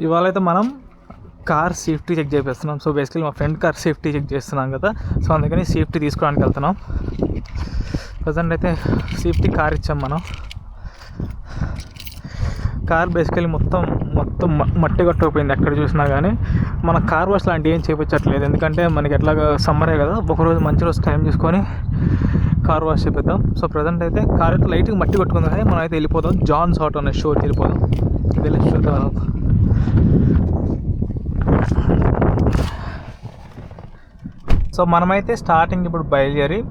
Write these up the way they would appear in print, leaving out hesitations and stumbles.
ఇవాళ అయితే మనం కార్ సేఫ్టీ చెక్ చేపిస్తున్నాం. సో బేసికలీ మా ఫ్రెండ్ కార్ సేఫ్టీ చెక్ చేస్తున్నాం కదా, సో అందుకని సేఫ్టీ తీసుకోవడానికి వెళ్తున్నాం. ప్రజెంట్ అయితే సేఫ్టీ కార్ ఇచ్చాం మనం. కార్ బేసికలీ మొత్తం మట్టి కొట్టకపోయింది ఎక్కడ చూసినా కానీ. మన కార్ వాష్ లాంటివి ఏం చేయించట్లేదు, ఎందుకంటే మనకి ఎట్లాగా సమ్మరే కదా, ఒకరోజు మంచి రోజు టైం తీసుకొని కార్ వాష్ చేపిద్దాం. సో ప్రజెంట్ అయితే కార్ అయితే లైట్గా మట్టి కొట్టుకుంది కానీ మనం అయితే వెళ్ళిపోదాం. జాన్స్ ఆటో అనే షోకి వెళ్ళిపోదాం. వెళ్ళి చూద్దాం. సో మనమైతే స్టార్టింగ్ ఇప్పుడు బయలుదేరి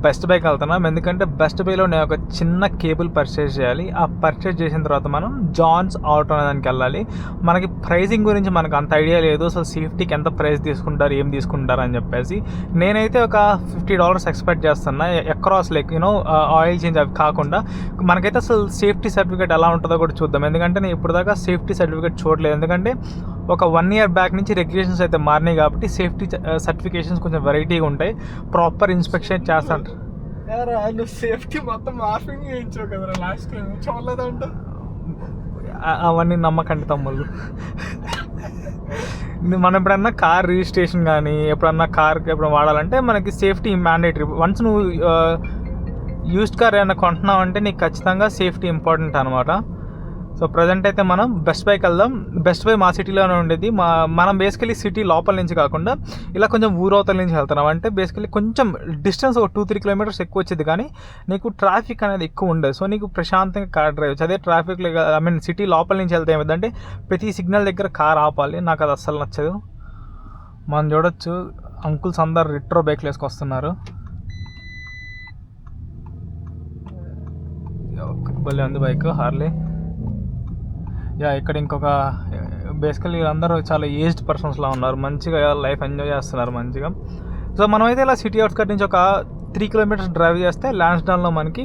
బెస్ట్ బైకి వెళ్తున్నాం, ఎందుకంటే బెస్ట్ బైలో నేను ఒక చిన్న కేబుల్ పర్చేజ్ చేయాలి. ఆ పర్చేజ్ చేసిన తర్వాత మనం జాన్స్ ఆటో అనే దానికి వెళ్ళాలి. మనకి ప్రైజింగ్ గురించి మనకు అంత ఐడియా లేదు, అసలు సేఫ్టీకి ఎంత ప్రైస్ తీసుకుంటారు, ఏం తీసుకుంటారు అని చెప్పేసి. నేనైతే ఒక $50 ఎక్స్పెక్ట్ చేస్తున్నా అక్రాస్ లైక్ ఆయిల్ చేంజ్ అవి కాకుండా. మనకైతే అసలు సేఫ్టీ సర్టిఫికేట్ ఎలా ఉంటుందో కూడా చూద్దాం, ఎందుకంటే నేను ఇప్పుడు దాకా సేఫ్టీ సర్టిఫికేట్ చూడలేదు. ఎందుకంటే ఒక 1 year బ్యాక్ నుంచి రెగ్యులేషన్స్ అయితే మారినాయి కాబట్టి సేఫ్టీ సర్టిఫికేషన్స్ కొంచెం వెరైటీగా ఉంటాయి. ప్రాపర్ ఇన్స్పెక్షన్ చేస్తాను. సేఫ్టీ మొత్తం మార్పింగ్ చేయించావు కదా లాస్ట్ టైం, చూడలేదంట. అవన్నీ నమ్మకండి తమ్ముళ్ళు. మనం ఎప్పుడన్నా కార్ రిజిస్ట్రేషన్ కానీ ఎప్పుడన్నా కార్ ఎప్పుడన్నా వాడాలంటే మనకి సేఫ్టీ మ్యాండేటరీ. వన్స్ నువ్వు యూస్డ్ కార్ ఏమైనా కొంటున్నావు అంటే నీకు ఖచ్చితంగా సేఫ్టీ ఇంపార్టెంట్ అనమాట. సో ప్రజెంట్ అయితే మనం బెస్ట్ బైకి వెళ్దాం. బెస్ట్ బై మా సిటీలోనే ఉండేది. మనం బేసికలీ సిటీ లోపల నుంచి కాకుండా ఇలా కొంచెం ఊరవతల నుంచి వెళ్తున్నాం. అంటే బేసికలీ కొంచెం డిస్టెన్స్ ఒక 2-3 kilometers ఎక్కువ వచ్చేది, కానీ నీకు ట్రాఫిక్ అనేది ఎక్కువ ఉండదు. సో నీకు ప్రశాంతంగా కార్ డ్రైవ్ అదే ట్రాఫిక్లో సిటీ లోపల నుంచి వెళ్తే ఏమిటంటే ప్రతి సిగ్నల్ దగ్గర కార్ ఆపాలి. నాకు అది అస్సలు నచ్చదు. మనం చూడొచ్చు అంకుల్స్ అందరు రిట్రో బైక్లు వేసుకొస్తున్నారు. భలే ఉంది బైక్ హార్లీ. ఇక్కడ ఇంకొక బేసికలీ వీళ్ళందరూ చాలా ఏజ్డ్ పర్సన్స్లా ఉన్నారు, మంచిగా లైఫ్ ఎంజాయ్ చేస్తున్నారు మంచిగా. సో మనమైతే ఇలా సిటీ అవుట్స్కట్ నుంచి ఒక 3 kilometers డ్రైవ్ చేస్తే లాన్స్డౌన్లో మనకి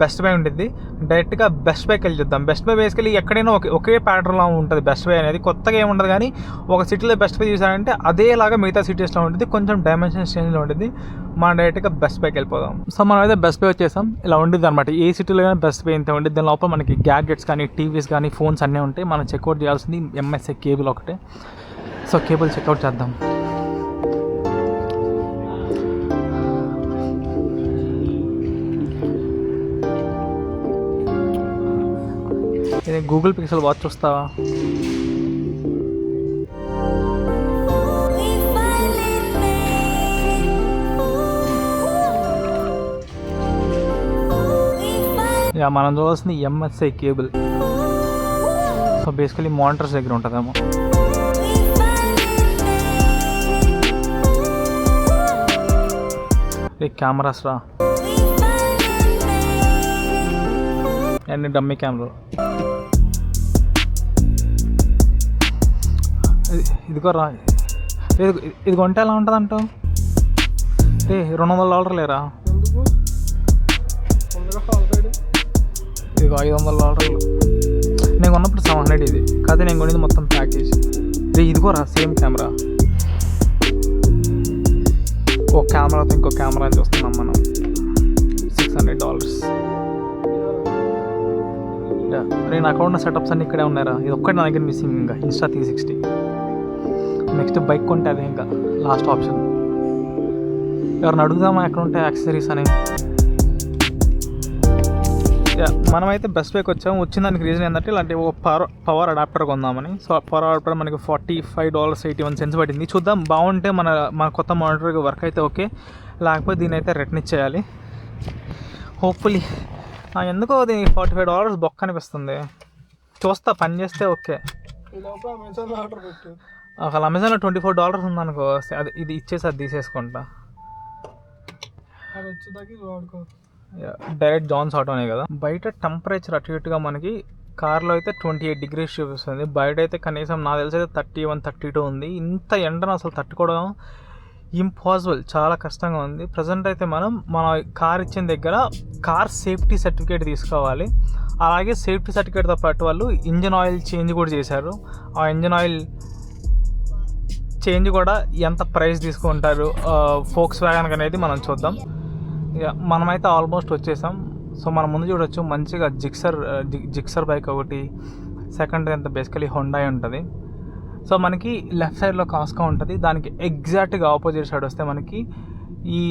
బెస్ట్ బై ఉంటుంది. డైరెక్ట్గా బెస్ట్ బైకి వెళ్ళి చూద్దాం. బెస్ట్ బై బేసికలీ ఎక్కడైనా ఒకే ప్యాటర్న్లో ఉంటుంది. బెస్ట్ బై అనేది కొత్తగా ఏమి ఉండదు, కానీ ఒక సిటీలో బెస్ట్ బై చూసారంటే అదేలాగా మిగతా సిటీస్లో ఉంటుంది, కొంచెం డైమెన్షన్స్ చేంజ్లో ఉంటుంది. మనం డైరెక్ట్గా బెస్ట్ బైకి వెళ్ళిపోదాం. సో మనం అయితే బెస్ట్ బై వచ్చేసాం. ఇలా ఉంటుంది అనమాట. ఏ సిటీలో అయినా బెస్ట్ బై ఇంత ఉంటుంది. దాని లోపల మనకి గ్యాడ్జెట్స్ కానీ టీవీస్ కానీ ఫోన్స్ అన్నీ ఉంటాయి. మనం చెక్అవుట్ చేయాల్సింది MSI కేబుల్ ఒకటే. సో కేబుల్ చెక్అవుట్ చేద్దాం. ఇది గూగుల్ పిక్సెల్ వాచ్ చూస్తావా? మనం చూడాల్సింది MSI cable. So basically monitors దగ్గర ఉంటుందేమో. కెమెరాస్ రా, అన్ని డమ్మీ కెమెరా. ఇదిగో రా, ఇది కొంటే ఎలా ఉంటుంది అంటావు? $200 లేరా? ఇదిగో $500. నేను కొన్నప్పుడు 700 ఇది. కాదు నేను కొనేది మొత్తం ప్యాకేజ్. ఇదిగో రా సేమ్ కెమెరా. ఒక కెమెరాతో ఇంకో కెమెరా అని చూస్తున్నాం మనం. $600. నేను అక్కడ ఉన్న సెటప్స్ అన్నీ ఇక్కడే ఉన్నారా? ఇది ఒక్కటి నా దగ్గర మిస్సింగ్. ఇంకా Insta360. నెక్స్ట్ బైక్ కొంటే అదే ఇంకా లాస్ట్ ఆప్షన్. ఎవరిని అడుగుదామా ఎక్కడ ఉంటాయి యాక్సెసరీస్ అని. మనమైతే బెస్ట్ బైక్ వచ్చాము. వచ్చిన దానికి రీజన్ ఏంటంటే ఇలాంటి ఒక పవర్ అడాప్టర్ కొందామని. సో పవర్ అడాప్టర్ మనకి $45.81 పడింది. చూద్దాం, బాగుంటే మన కొత్త మానిటర్కి వర్క్ అయితే ఓకే, లేకపోతే దీని అయితే రిటర్న్ ఇచ్చేయాలి హోప్ఫుల్లీ. ఎందుకో అది $45 బొక్క అనిపిస్తుంది. చూస్తా, పని చేస్తే ఓకే. అసలు అమెజాన్లో $24 ఉందనుకో, అది ఇది ఇచ్చేసి అది తీసేసుకుంటా. డైరెక్ట్ జాన్స్ ఆటోనే కదా. బయట టెంపరేచర్ అటు ఇటుగా మనకి కార్లో అయితే 28 degrees చూపిస్తుంది. బయట అయితే కనీసం నాకు తెలిసి అయితే 31-32 ఉంది. ఇంత ఎండను అసలు తట్టుకోవడం ఇంపాసిబుల్, చాలా కష్టంగా ఉంది. ప్రజెంట్ అయితే మన కార్ ఇచ్చిన దగ్గర కార్ సేఫ్టీ సర్టిఫికేట్ తీసుకోవాలి. అలాగే సేఫ్టీ సర్టిఫికేట్తో పాటు వాళ్ళు ఇంజన్ ఆయిల్ చేంజ్ కూడా చేశారు. ఆ ఇంజన్ ఆయిల్ చేంజ్ కూడా ఎంత ప్రైస్ తీసుకుంటారు ఫోక్స్ వ్యాగన్ అనేది మనం చూద్దాం. మనమైతే ఆల్మోస్ట్ వచ్చేసాం. సో మనం ముందు చూడొచ్చు మంచిగా జిక్సర్ బైక్ ఒకటి, సెకండరీ అంతా బేసికలీ హొండాయ్ ఉంటుంది. సో మనకి లెఫ్ట్ సైడ్లో కాస్కా ఉంటుంది, దానికి ఎగ్జాక్ట్గా ఆపోజిట్ సైడ్ వస్తే మనకి ఈ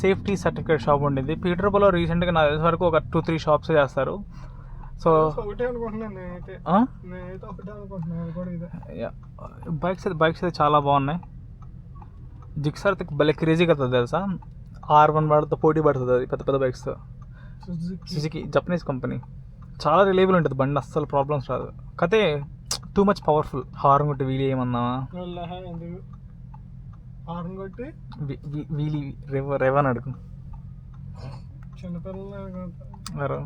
సేఫ్టీ సర్టిఫికేట్ షాప్ ఉండేది. పీటర్బర్గ్లో రీసెంట్గా నాకు తెలిసిన వరకు ఒక 2-3 షాప్స్ చేస్తారు. సో ఒకటే అనుకుంటున్నాను నేనైతే ఒకటే అనుకుంటున్నాను, అది కూడా ఇదే. బైక్స్ అయితే చాలా బాగున్నాయి. జిక్సర్ అయితే భలే క్రేజీ కదా తెలుసా, R1 వాడితో పోటీ పడుతుంది అది పెద్ద పెద్ద బైక్స్తో. సుజుకి జపనీస్ కంపెనీ, చాలా రిలయబుల్ ఉంటుంది బండి, అస్సలు ప్రాబ్లమ్స్ రాదు. కతే టూ మచ్ పవర్ఫుల్. హార్న్ కొట్టి వీలీ ఏమన్నా హార్న్ కొట్టి వీలీ రెవన్ అడుగు చిన్నపిల్లలు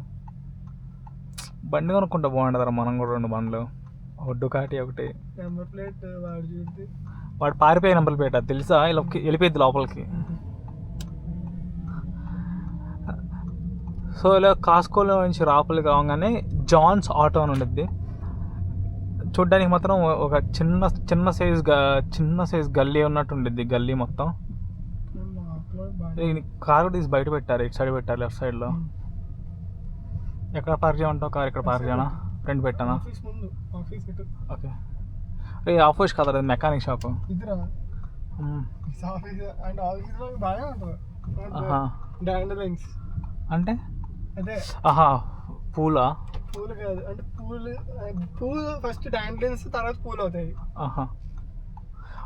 బండి కొనుక్కుంటే బాగుంటుందరా. మనం కూడా 2 బండ్లు, ఒక డుకాటి ఒకటి. నెంబర్ ప్లేట్ వాడు చూసి వాడు పారిపోయే నెంబర్ ప్లేట్ అది తెలుసా, ఇలా వెళ్ళిపోయింది లోపలికి. సో ఇలా కాస్కోలో నుంచి రాపలికి రాగానే జాన్స్ ఆటో అని ఉండిద్ది. చూడ్డానికి మాత్రం ఒక చిన్న సైజ్ గల్లీ ఉన్నట్టు ఉండిద్ది. గల్లీ మొత్తం కారు తీసి బయట పెట్టారు, ఇటు సైడ్ పెట్టారు లెఫ్ట్ సైడ్లో. ఎక్కడ పార్క్ చేయమంటావు కార్? ఇక్కడ పార్క్ చేయనా? ఫ్రంట్ పెట్టానా? ఓకే. రే ఆఫీస్ కదా, అది మెకానిక్ షాప్. అంటే అదే పూలా? పూలు కాదు అంటే పూలు ఫస్ట్ డాండ్లిన్స్ తర్వాత పూలు అవుతాయి.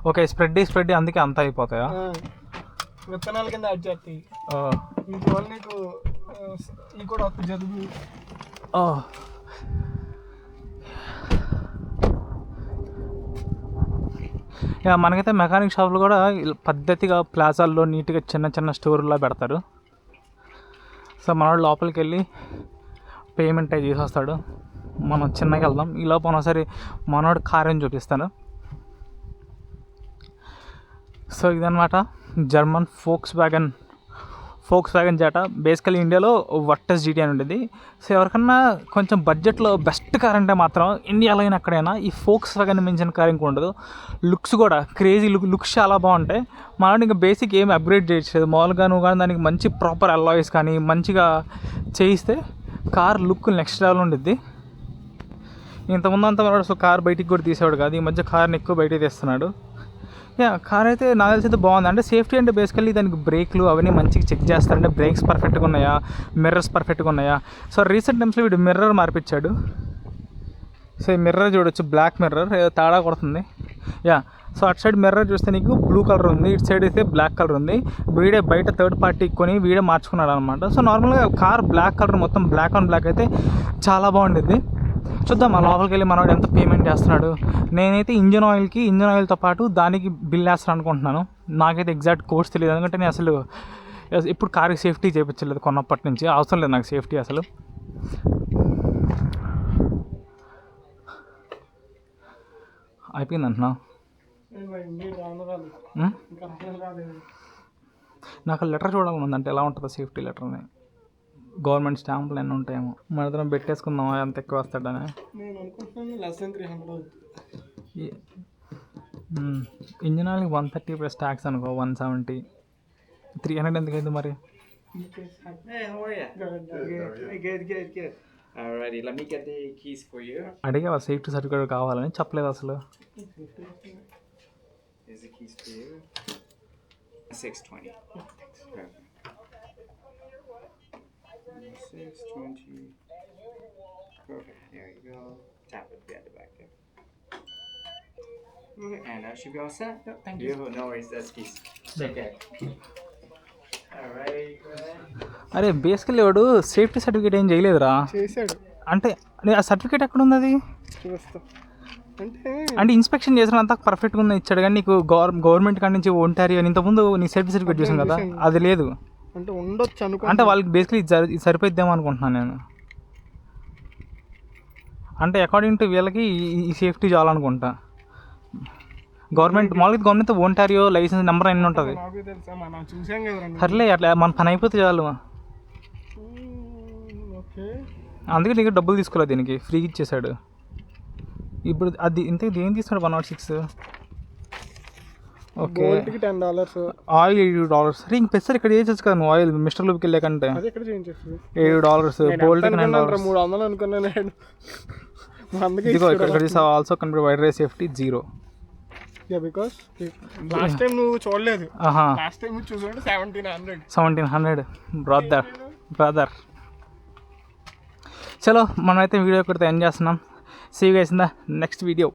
ఓకే, స్ప్రెడ్ అందుకే అంత అయిపోతాయా? విత్తనాల కింద యాడ్ చేస్తాయి. ఇందువల్ల నీకు ఈ కూడా ఒక జరుగు. మనకైతే మెకానిక్ షాపులు కూడా పద్ధతిగా ప్లాజాల్లో నీట్గా చిన్న స్టోర్లా పెడతారు. సో మనోడు లోపలికి వెళ్ళి పేమెంట్ అయి చేసి వస్తాడు, మనం చిన్నగా వెళ్దాం. ఈ లోపల ఒకసారి మనోడు కార్ అని చూపిస్తాను. సో ఇదనమాట German Volkswagen Jetta. Basically ఇండియాలో వర్టస్ జీటీ అని ఉండేది. సో ఎవరికన్నా కొంచెం బడ్జెట్లో బెస్ట్ కార్ అంటే మాత్రం ఇండియాలో అయినా ఎక్కడైనా ఈ ఫోక్స్ వ్యాగన్ మించిన కార్ ఇంకో ఉండదు. లుక్స్ కూడా క్రేజీ లుక్స్ చాలా బాగుంటాయి. మనోడు ఇంకా బేసిక్ ఏమి అప్గ్రేడ్ చేయట్లేదు, మామూలుగా నువ్వు కానీ దానికి మంచి ప్రాపర్ అలాయిస్ కానీ మంచిగా చేయిస్తే కార్ లుక్ నెక్స్ట్ లెవెల్ ఉండిద్ది. ఇంతకుముందు అంతా మనోడు అసలు కార్ బయటికి కూడా తీసేవాడు కాదు, ఈ మధ్య కార్ని ఎక్కువ బయటికి తీస్తున్నాడు. కార్ అయితే నాకు తెలిసి అయితే బాగుంది. అంటే సేఫ్టీ అంటే బేసికల్లీ దానికి బ్రేక్లు అవన్నీ మంచిగా చెక్ చేస్తారంటే బ్రేక్స్ పర్ఫెక్ట్గా ఉన్నాయా, మిర్రర్స్ పర్ఫెక్ట్గా ఉన్నాయా. సో రీసెంట్ టైమ్స్లో వీడు మిర్రర్ మార్పించాడు. సో ఈ మిర్రర్ చూడొచ్చు, బ్లాక్ మిర్రర్ ఏదో తేడా కొడుతుంది. సో అటు సైడ్ మిర్రర్ చూస్తే నీకు బ్లూ కలర్ ఉంది, ఇటు సైడ్ అయితే బ్లాక్ కలర్ ఉంది. వీడే బయట థర్డ్ పార్టీ కొని వీడే మార్చుకున్నాడు అనమాట. సో నార్మల్గా కార్ బ్లాక్ కలర్ మొత్తం బ్లాక్ ఆన్ బ్లాక్ అయితే చాలా బాగుండిద్ది. చూద్దాం ఆ లోపలికి వెళ్ళి మనోడు ఎంత పేమెంట్ చేస్తున్నాడు. నేనైతే ఇంజన్ ఆయిల్తో పాటు దానికి బిల్ వేస్తాను అనుకుంటున్నాను. నాకైతే ఎగ్జాక్ట్ కోర్స్ తెలియదు, ఎందుకంటే నేను అసలు ఇప్పుడు కార్కి సేఫ్టీ చేయించలేదు కొన్నప్పటి నుంచి, అవసరం లేదు నాకు సేఫ్టీ అసలు. అయిపోయిందంటున్నా. నాకు లెటర్ చూడాలని అంటే ఎలా ఉంటుందో సేఫ్టీ లెటర్ని, గవర్నమెంట్ స్టాంపులు ఎన్ని ఉంటాయేమో. మన ఇద్దరం పెట్టేసుకుందాం ఎంత ఎక్కువ వస్తాడని. ఇంజిన్ ఆయిల్కి 130 ప్లస్ ట్యాక్స్ అనుకో 170. 300 ఎందుకు అయింది మరి? అడిగావా సేఫ్టీ సర్టిఫికేట్ కావాలని? చెప్పలేదు అసలు. 620. Perfect. There you go. Tap it at the back there. Okay, and that should be all set. Yep, thank you. No worries, that's keys. Take care. Alright, go ahead. అరే basically వాడు safety certificate ఏం చేయలేదురా. చేశాడు అంటే ఆ certificate ఎక్కడ ఉంది? అది అంటే ఇన్స్పెక్షన్ చేసినంత పర్ఫెక్ట్గా ఉన్న ఇచ్చాడు, కానీ నీకు గవర్నమెంట్ కాడి నుంచి ఒంటారి అని ఇంతకుముందు నీ సేఫ్టీ సర్టిఫికేట్ చూసాను కదా, అది లేదు. అంటే ఉండొచ్చు అనుకో, అంటే వాళ్ళకి బేసికలీ ఇది సరిపోయిద్దాం అనుకుంటున్నాను నేను. అంటే అకార్డింగ్ టు వీళ్ళకి ఈ సేఫ్టీ చాలనుకుంటా. గవర్నమెంట్ ఒంటారియో లైసెన్స్ నెంబర్ అన్నీ ఉంటుంది. సర్లే అట్లా మన పని అయిపోతే చాలు. అందుకే నీకు డబ్బులు తీసుకోలేదు, దీనికి ఫ్రీగా ఇచ్చేసాడు. ఇప్పుడు అది ఇంత ఏం తీస్తున్నాడు? 106. ఓకే, $10. ఆయిల్ $7. సరే ఇంక పెసర్ ఇక్కడ చేయొచ్చు కదా నువ్వు, ఆయిల్ మిస్టర్ లూప్కి వెళ్ళాకంటే $7, బోల్ట్కి $9. 300 అనుకున్నాను. అందుకే ఇదిగో ఇక్కడ చూసా also can be wide race safety 0. Because last time నువ్వు చూడలేదు. ఆహా, లాస్ట్ టైం చూసాడు 1700. 1700 బ్రదర్. చలో మనమైతే వీడియో ఇక్కడితో ఎండ్ చేస్తున్నాం. See you guys in the next video.